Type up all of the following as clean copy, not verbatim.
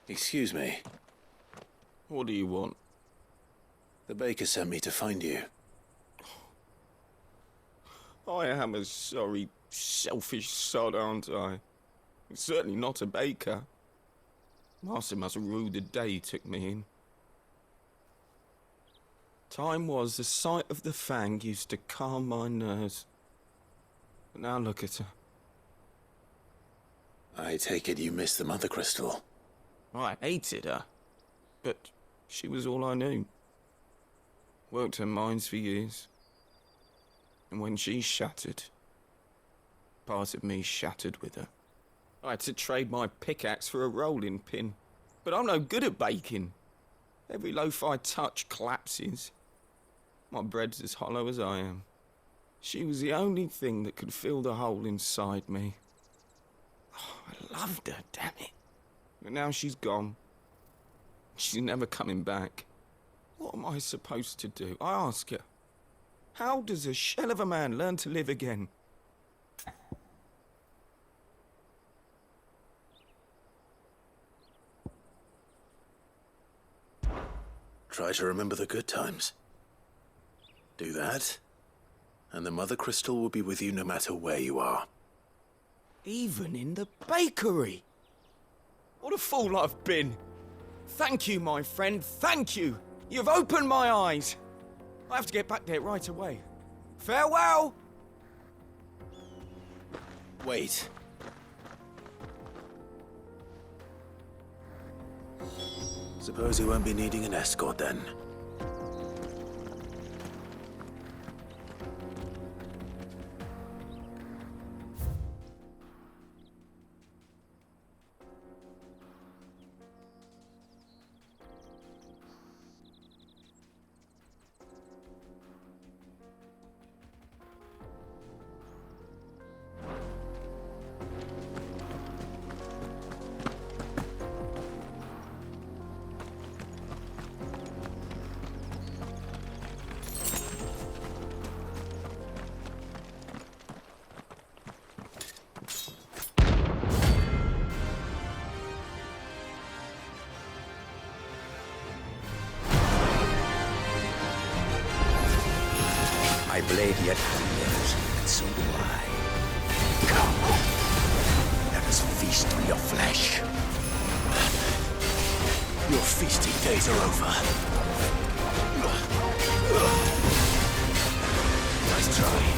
Excuse me. What do you want? The baker sent me to find you. I am a sorry, selfish sod, aren't I? I'm certainly not a baker. Master must have ruled the day he took me in. Time was the sight of the fang used to calm my nerves. But now look at her. I take it you missed the mother crystal. I hated her, but she was all I knew. Worked her mines for years. And when she shattered, part of me shattered with her. I had to trade my pickaxe for a rolling pin. But I'm no good at baking. Every loaf I touch collapses. My bread's as hollow as I am. She was the only thing that could fill the hole inside me. Oh, I loved her, damn it. But now she's gone. She's never coming back. What am I supposed to do? I ask her. How does a shell of a man learn to live again? Try to remember the good times. Do that, and the mother crystal will be with you no matter where you are. Even in the bakery? What a fool I've been. Thank you, my friend, thank you. You've opened my eyes. I have to get back there right away. Farewell! Wait. Suppose you won't be needing an escort then. My blade yet lives, and so do I. Come, let us feast on your flesh. Your feasting days are over. Nice try.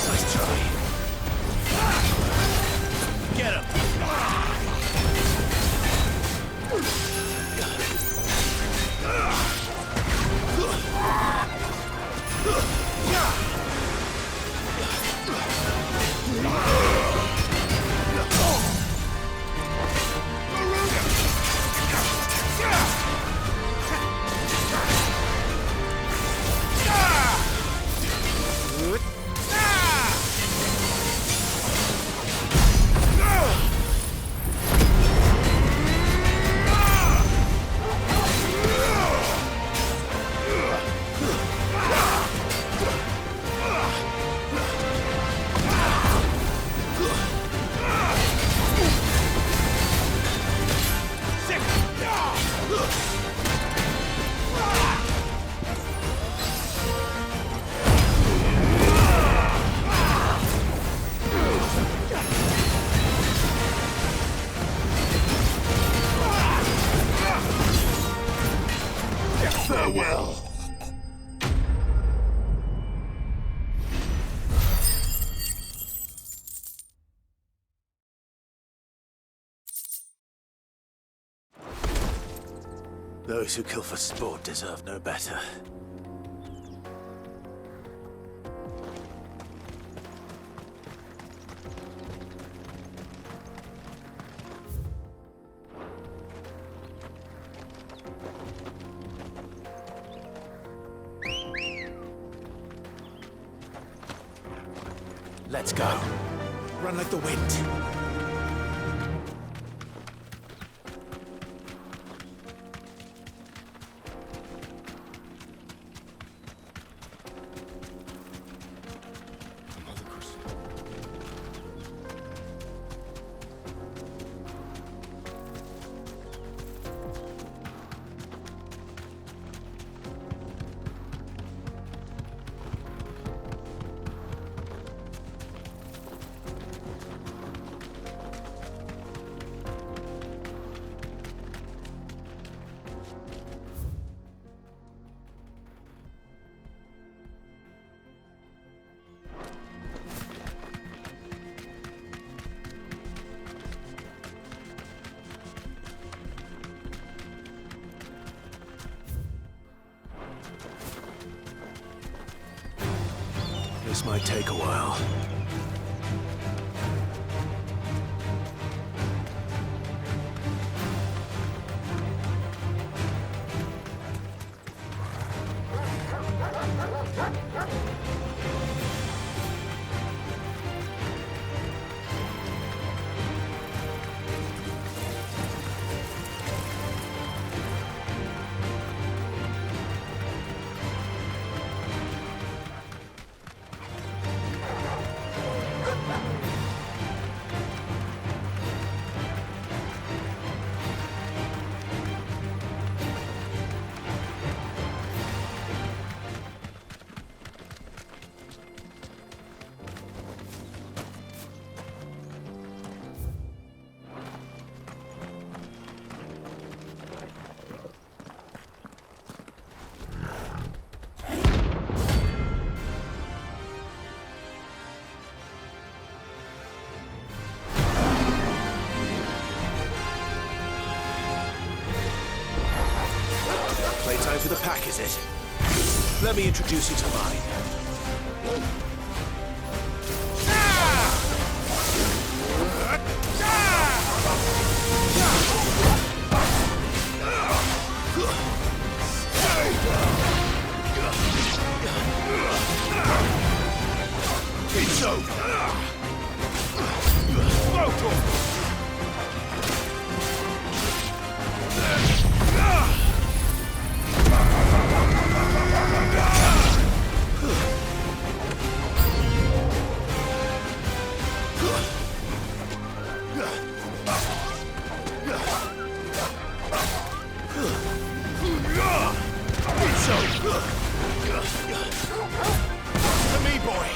Nice try. Get him! Farewell. Those who kill for sport deserve no better. Let's go. Run like the wind. This might take a while. Playtime for the pack, is it? Let me introduce you to mine. It's over. To me, boy.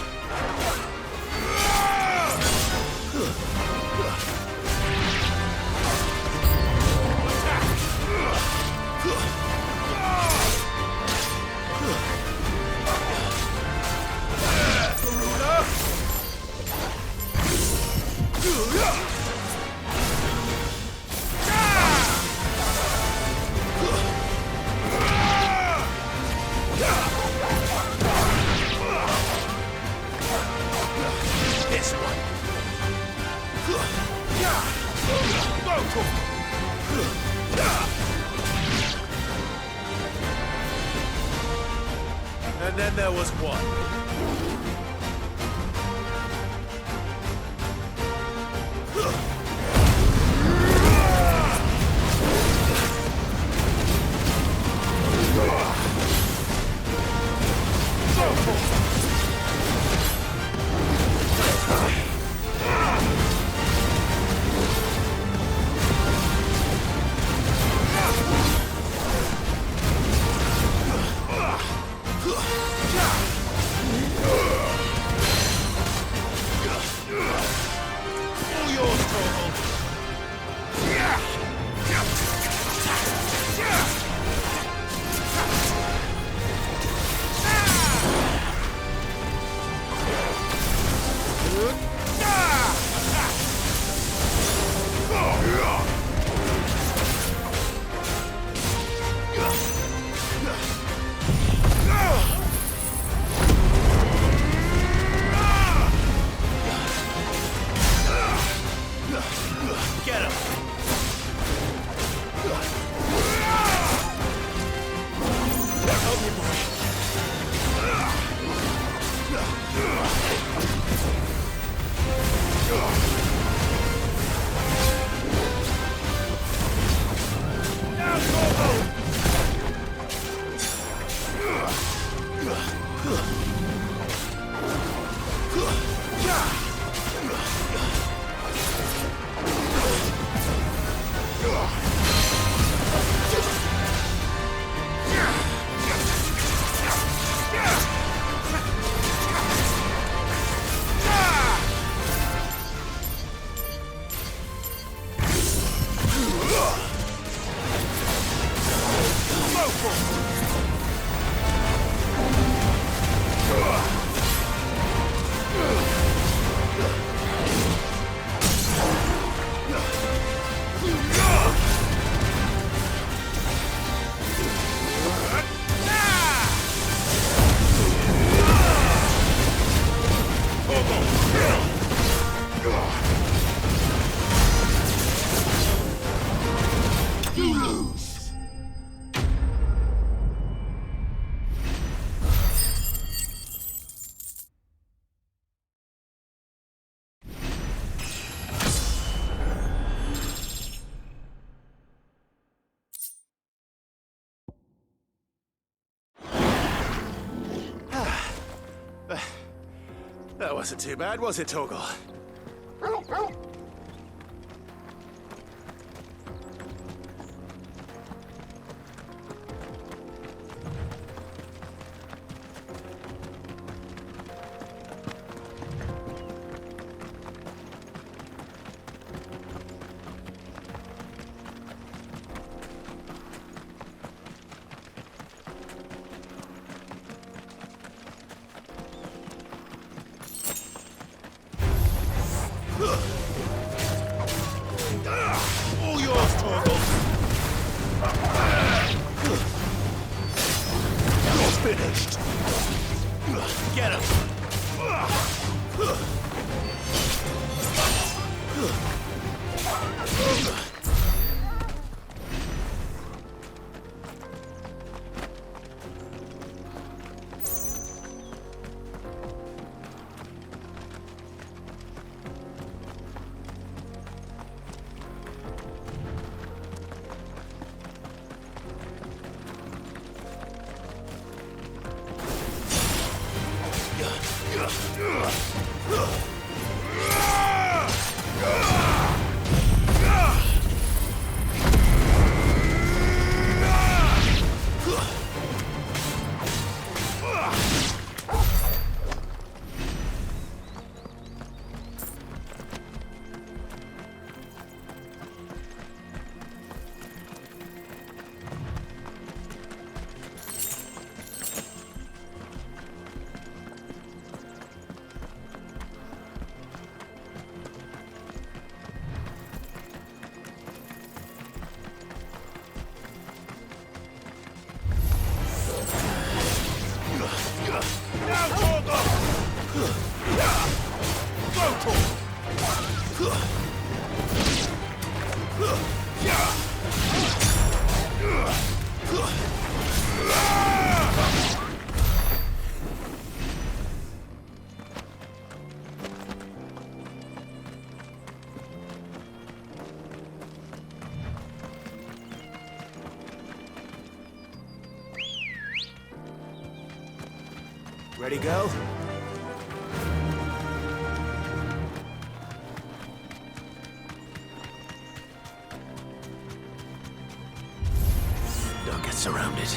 And then there was one. That wasn't too bad, was it, Torgal? All yours, Torgal! You're finished! Get him! Ready, go? Don't get surrounded.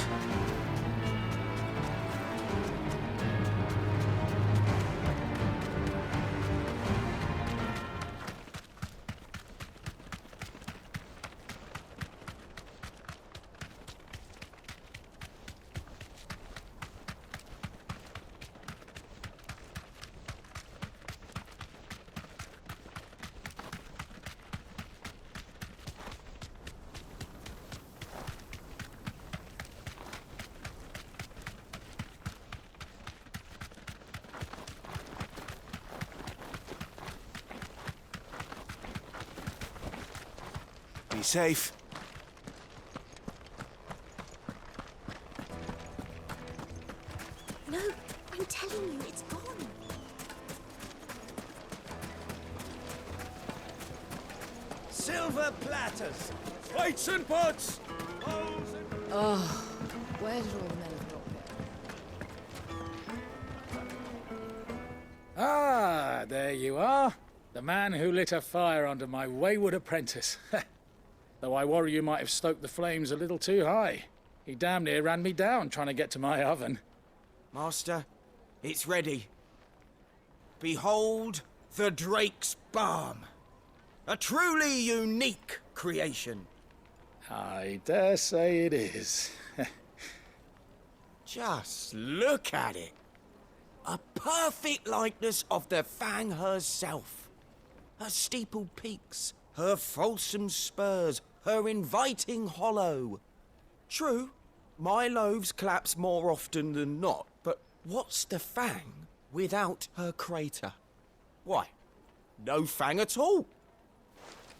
Be safe. No, I'm telling you, it's gone. Silver platters, plates and pots, bowls and... Oh, where did all the men drop it? Ah, there you are. The man who lit a fire under my wayward apprentice. Though I worry you might have stoked the flames a little too high. He damn near ran me down trying to get to my oven. Master, it's ready. Behold the Drake's Balm. A truly unique creation. I dare say it is. Just look at it. A perfect likeness of the Fang herself. Her steepled peaks, her fulsome spurs, her inviting hollow. True, my loaves collapse more often than not, but what's the Fang without her crater? Why, no Fang at all.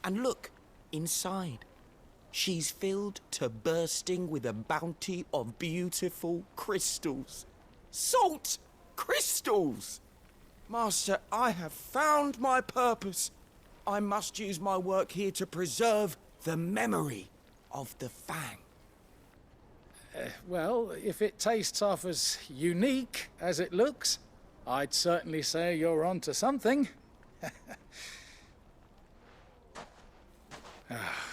And look, inside. She's filled to bursting with a bounty of beautiful crystals. Salt crystals! Master, I have found my purpose. I must use my work here to preserve the memory of the Fang. Well, if it tastes half as unique as it looks, I'd certainly say you're onto something.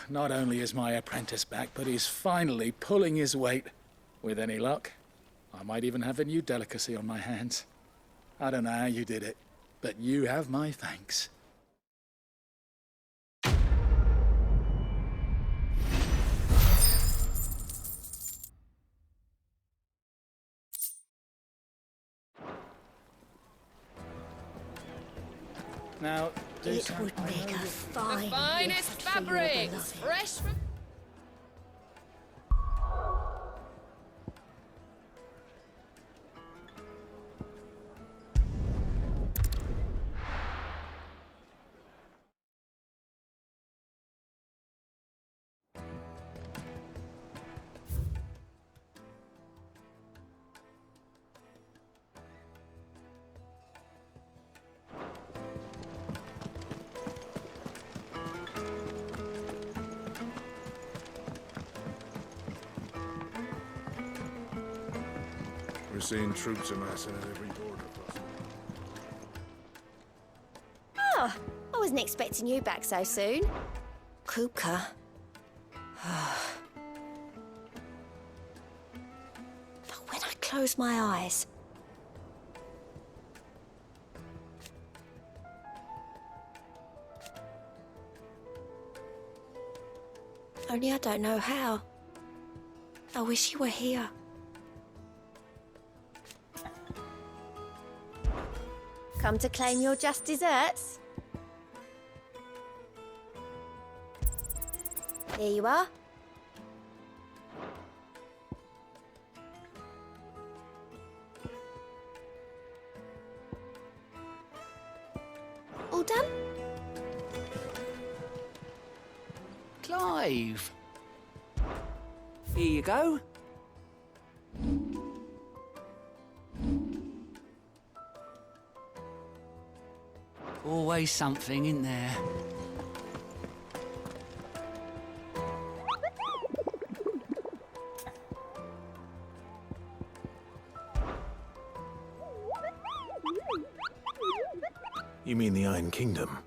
Not only is my apprentice back, but he's finally pulling his weight. With any luck, I might even have a new delicacy on my hands. I don't know how you did it, but you have my thanks. Now, do It some- would make a fine Finest gift for your fabrics, beloved. fresh from... We're seeing troops amassing at every border crossing. Oh, I wasn't expecting you back so soon. Kuka. But when I close my eyes, only I don't know how. I wish you were here. Come to claim your just desserts? Here you are. All done? slave. Here you go. Always something in there. You mean the Iron Kingdom?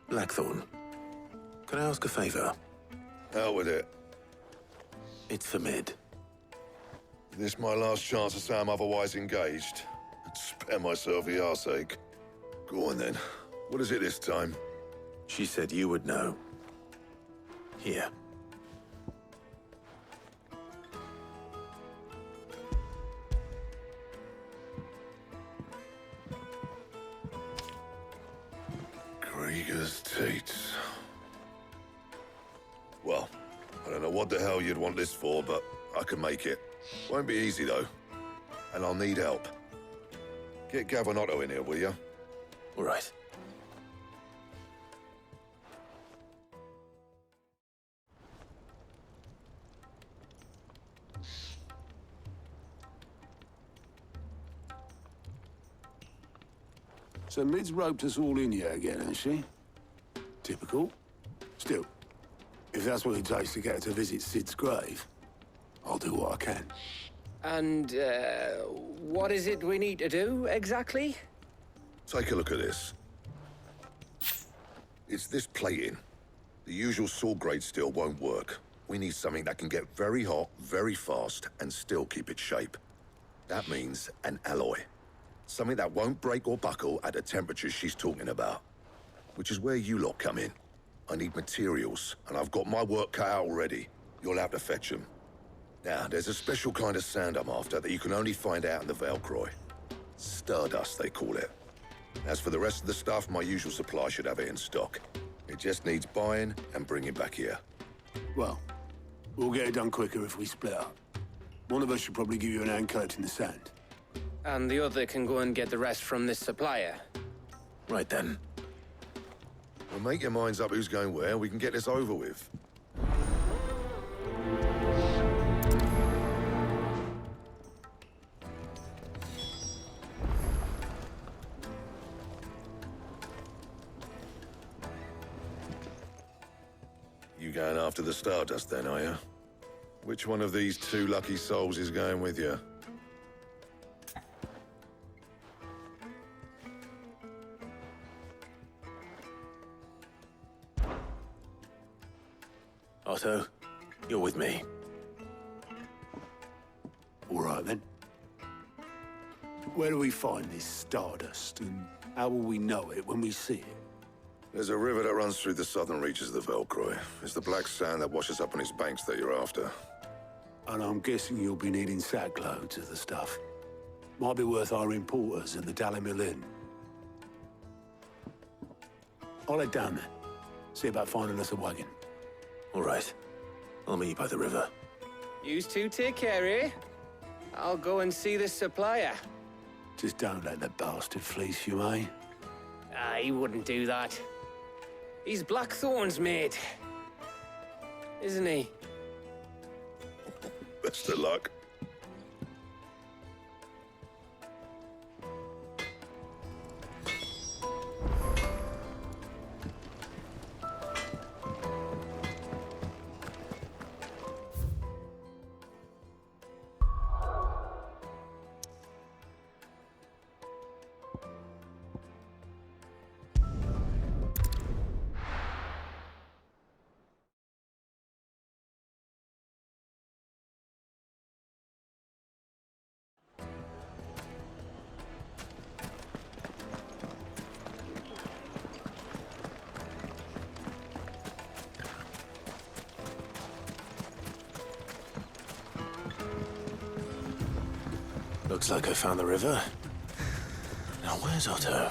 Blackthorn, can I ask a favor? Out with it. It's for Mid. This my last chance to say I'm otherwise engaged. Spare myself the arseache. Go on then. What is it this time? She said you would know. Here. Krieger's Tates. Well, I don't know what the hell you'd want this for, but I can make it. Won't be easy, though. And I'll need help. Get Gavin-Otto in here, will you? All right. So Mid's roped us all in here again, has she? Typical. Still, if that's what it takes to get her to visit Sid's grave, I'll do what I can. And, what is it we need to do, exactly? Take a look at this. It's this plating. The usual sword grade steel won't work. We need something that can get very hot, very fast, and still keep its shape. That means an alloy. Something that won't break or buckle at the temperatures she's talking about. Which is where you lot come in. I need materials, and I've got my work cut out already. You'll have to fetch them. Now, there's a special kind of sand I'm after that you can only find out in the Valcroy. Stardust, they call it. As for the rest of the stuff, my usual supply should have it in stock. It just needs buying and bringing back here. Well, we'll get it done quicker if we split up. One of us should probably give you an hand coat in the sand. And the other can go and get the rest from this supplier. Right then. Well, make your minds up who's going where, we can get this over with. You going after the Stardust then, are you? Which one of these two lucky souls is going with you? Otto, you're with me. All right, then. Where do we find this Stardust, and how will we know it when we see it? There's a river that runs through the southern reaches of the Valcroy. It's the black sand that washes up on its banks that you're after. And I'm guessing you'll be needing sackloads of the stuff. Might be worth our importers and the Dalimil Inn. I'll head down there. See about finding us a wagon. All right. I'll meet you by the river. Yous two take care, eh? I'll go and see this supplier. Just don't let the bastard fleece you, eh? He wouldn't do that. He's Blackthorn's mate. Isn't he? Best of luck. Looks like I found the river. Now where's Otto?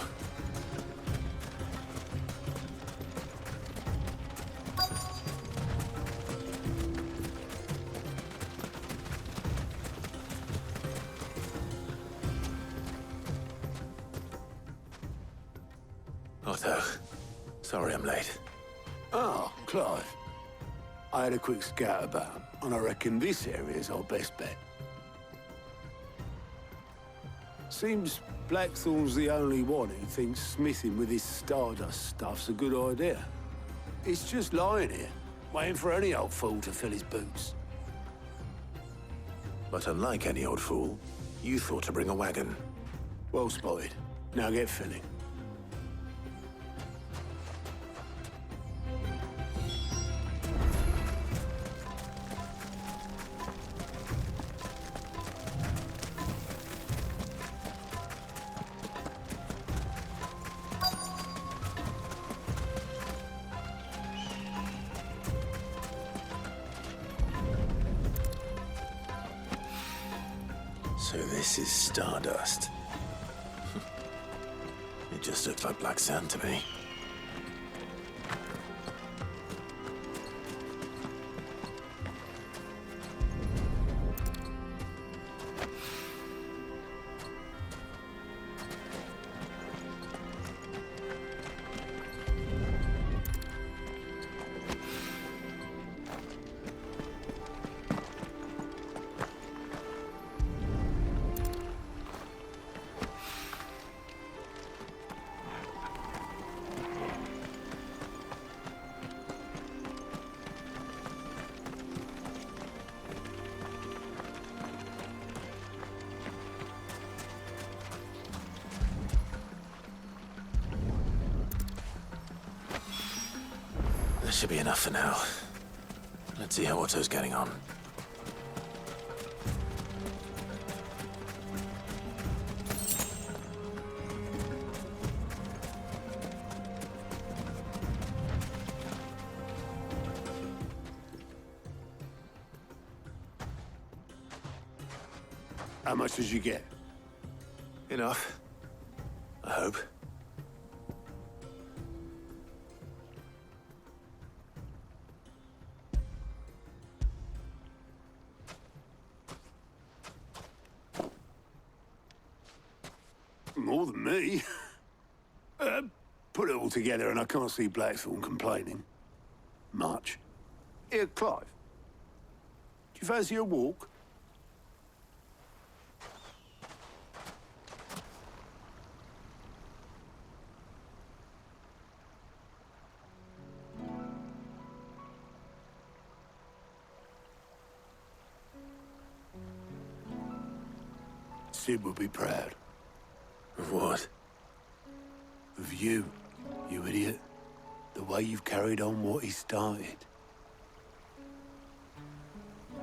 Otto, sorry I'm late. Oh, Clive. I had a quick scout about, and I reckon this area's our best bet. Seems Blackthorn's the only one who thinks smithing with his Stardust stuff's a good idea. It's just lying here, waiting for any old fool to fill his boots. But unlike any old fool, you thought to bring a wagon. Well spotted. Now get filling. So this is Stardust. It just looks like black sand to me. That should be enough for now. Let's see how Otto's getting on. How much did you get? Enough. I hope. More than me. Put it all together and I can't see Blackthorn complaining. Much. Here, Clive. Do you fancy a walk? Sid would be proud. Of what? Of you, you idiot. The way you've carried on what he started.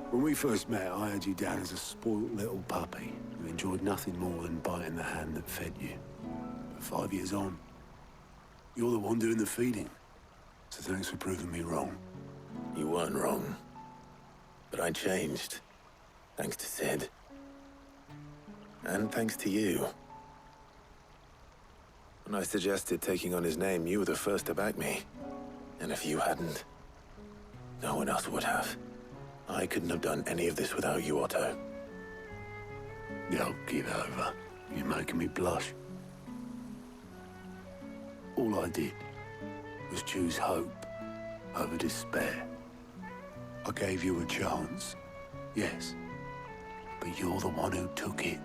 When we first met, I had you down as a spoilt little puppy who enjoyed nothing more than biting the hand that fed you. But 5 years on, you're the one doing the feeding. So thanks for proving me wrong. You weren't wrong. But I changed. Thanks to Sid. And thanks to you. When I suggested taking on his name, you were the first to back me. And if you hadn't, no one else would have. I couldn't have done any of this without you, Otto. Yo, give over. You're making me blush. All I did was choose hope over despair. I gave you a chance, yes, but you're the one who took it.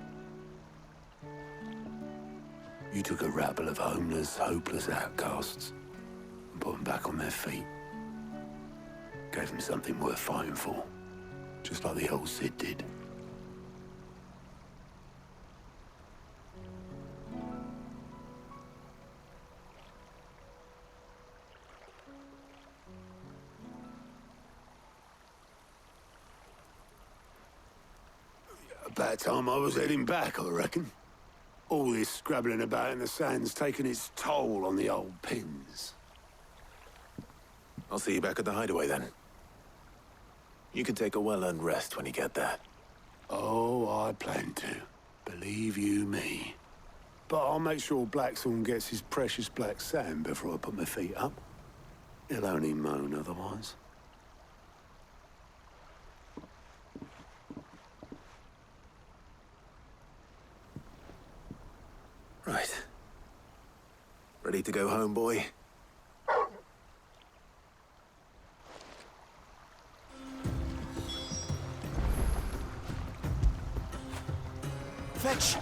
You took a rabble of homeless, hopeless outcasts and put them back on their feet. Gave them something worth fighting for, just like the old Sid did. About time I was heading back, I reckon. All this scrabbling about in the sand's taken its toll on the old pins. I'll see you back at the hideaway then. You can take a well-earned rest when you get there. Oh, I plan to. Believe you me. But I'll make sure Blackthorn gets his precious black sand before I put my feet up. He'll only moan otherwise. Right. Ready to go home, boy? Fetch!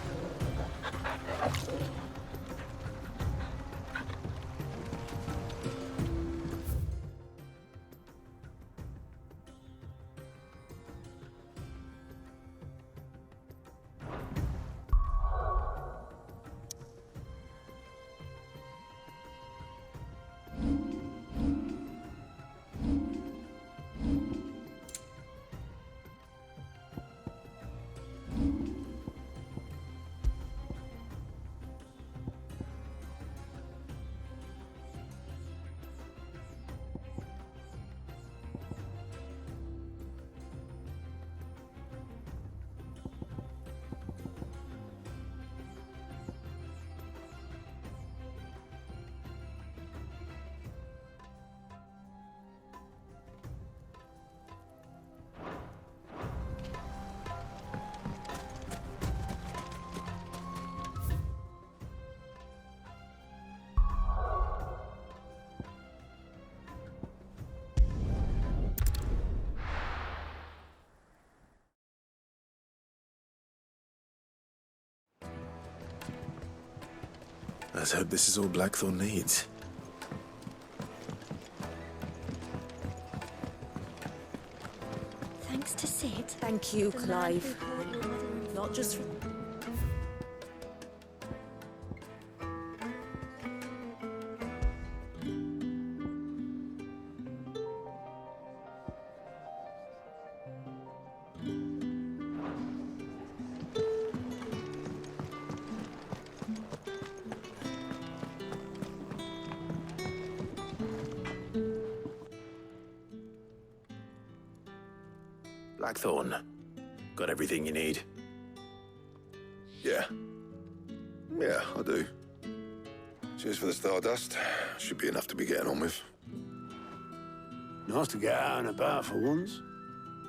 Let's hope this is all Blackthorn needs. Thanks to Sid. Thank you, Clive. Not just for... Blackthorn, got everything you need? Yeah. Yeah, I do. Cheers for the stardust. Should be enough to be getting on with. Nice to get out and about for once.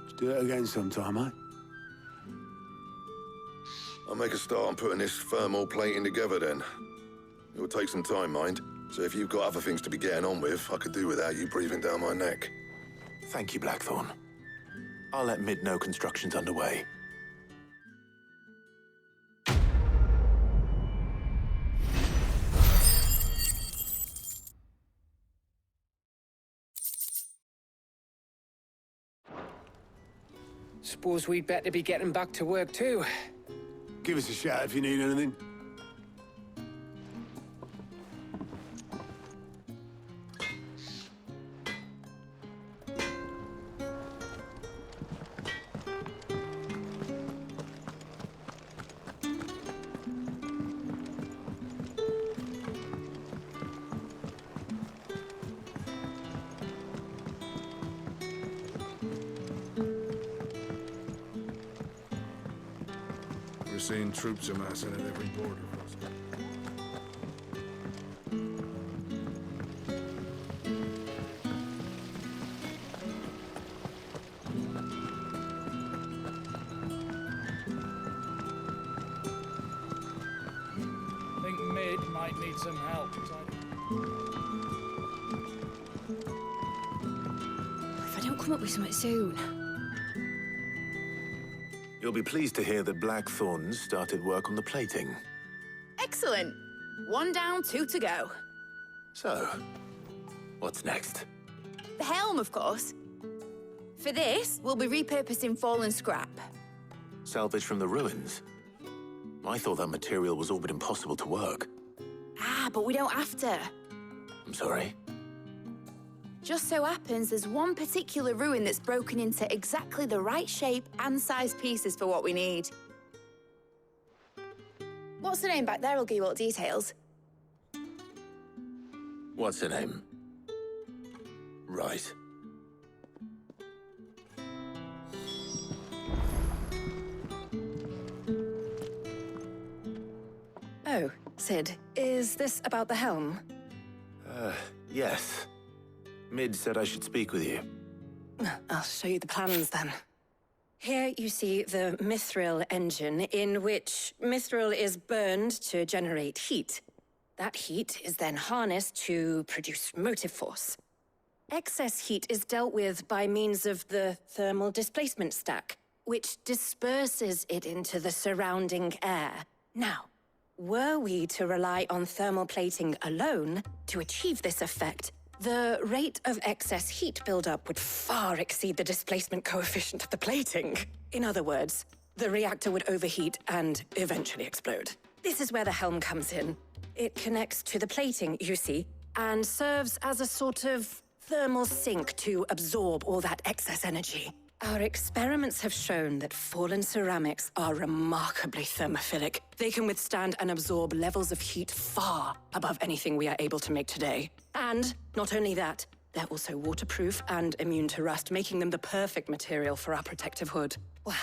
Let's do it again sometime, eh? I'll make a start on putting this thermal plating together then. It will take some time, mind. So if you've got other things to be getting on with, I could do without you breathing down my neck. Thank you, Blackthorn. I'll let Mid know construction's underway. Suppose we'd better be getting back to work too. Give us a shout if you need anything. We're seeing troops amassing at every border crossing. I think Mid might need some help. If I don't come up with something soon... You'll be pleased to hear that Blackthorn's started work on the plating. Excellent. 1 down, 2 to go. So, what's next? The helm, of course. For this, we'll be repurposing fallen scrap. Salvage from the ruins? I thought that material was all but impossible to work. Ah, but we don't have to. I'm sorry. Just so happens there's one particular ruin that's broken into exactly the right shape and size pieces for what we need. What's the name back there? I'll give you all the details. What's her name? Right. Cid, is this about the helm? Yes. Mid said I should speak with you. I'll show you the plans then. Here you see the mithril engine, in which mithril is burned to generate heat. That heat is then harnessed to produce motive force. Excess heat is dealt with by means of the thermal displacement stack, which disperses it into the surrounding air. Now, were we to rely on thermal plating alone to achieve this effect, the rate of excess heat buildup would far exceed the displacement coefficient of the plating. In other words, the reactor would overheat and eventually explode. This is where the helm comes in. It connects to the plating, you see, and serves as a sort of thermal sink to absorb all that excess energy. Our experiments have shown that fallen ceramics are remarkably thermophilic. They can withstand and absorb levels of heat far above anything we are able to make today. And not only that, they're also waterproof and immune to rust, making them the perfect material for our protective hood. Why,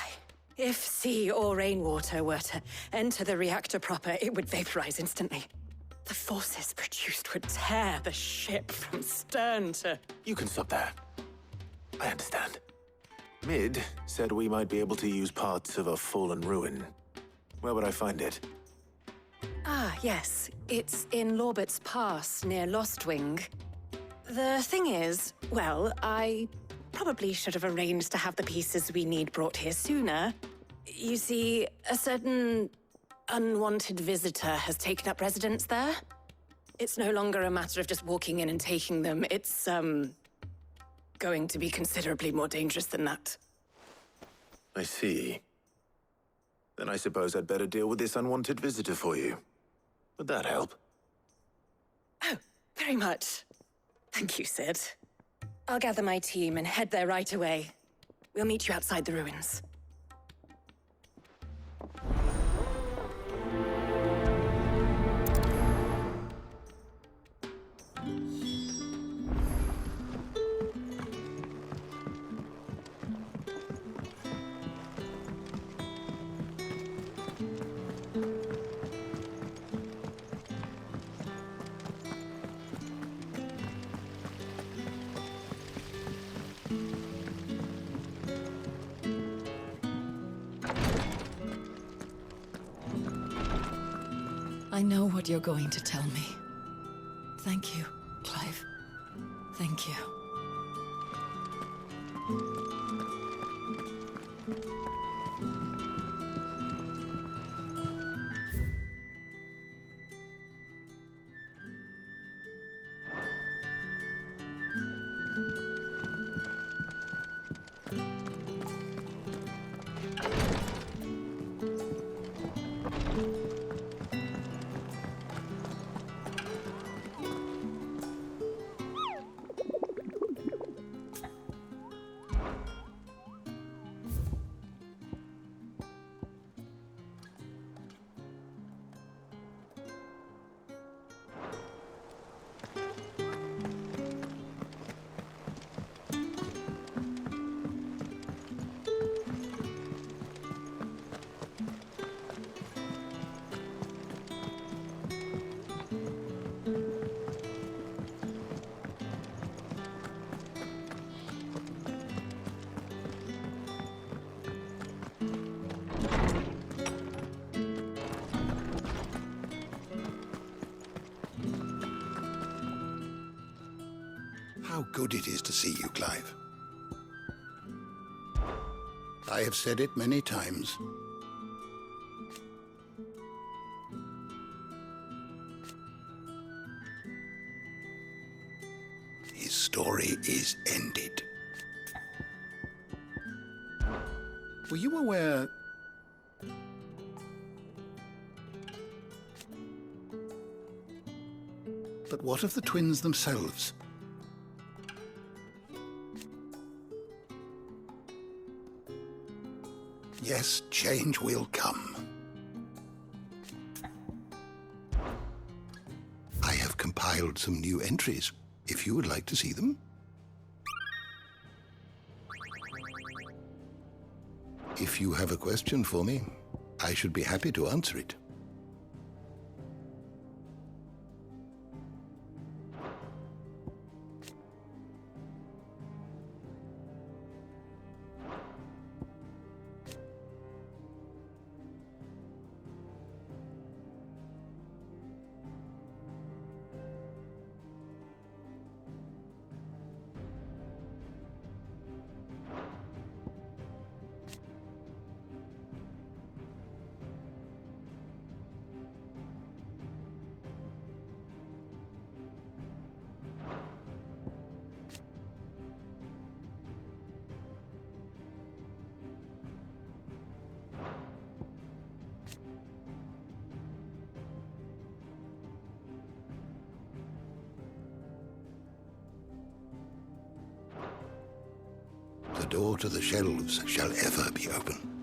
if sea or rainwater were to enter the reactor proper, it would vaporize instantly. The forces produced would tear the ship from stern to... You can stop there. I understand. Mid said we might be able to use parts of a fallen ruin. Where would I find it? Ah, yes. It's in Lorbert's Pass, near Lostwing. The thing is, well, I probably should have arranged to have the pieces we need brought here sooner. You see, a certain unwanted visitor has taken up residence there. It's no longer a matter of just walking in and taking them. It's, going to be considerably more dangerous than that. I see. Then I suppose I'd better deal with this unwanted visitor for you. Would that help? Oh, very much. Thank you, Cid. I'll gather my team and head there right away. We'll meet you outside the ruins. I know what you're going to tell me. Thank you, Clive. Thank you. How good it is to see you, Clive. I have said it many times. His story is ended. Were you aware... But what of the twins themselves? Yes, change will come. I have compiled some new entries, if you would like to see them. If you have a question for me, I should be happy to answer it. the door to the shelves shall ever be open.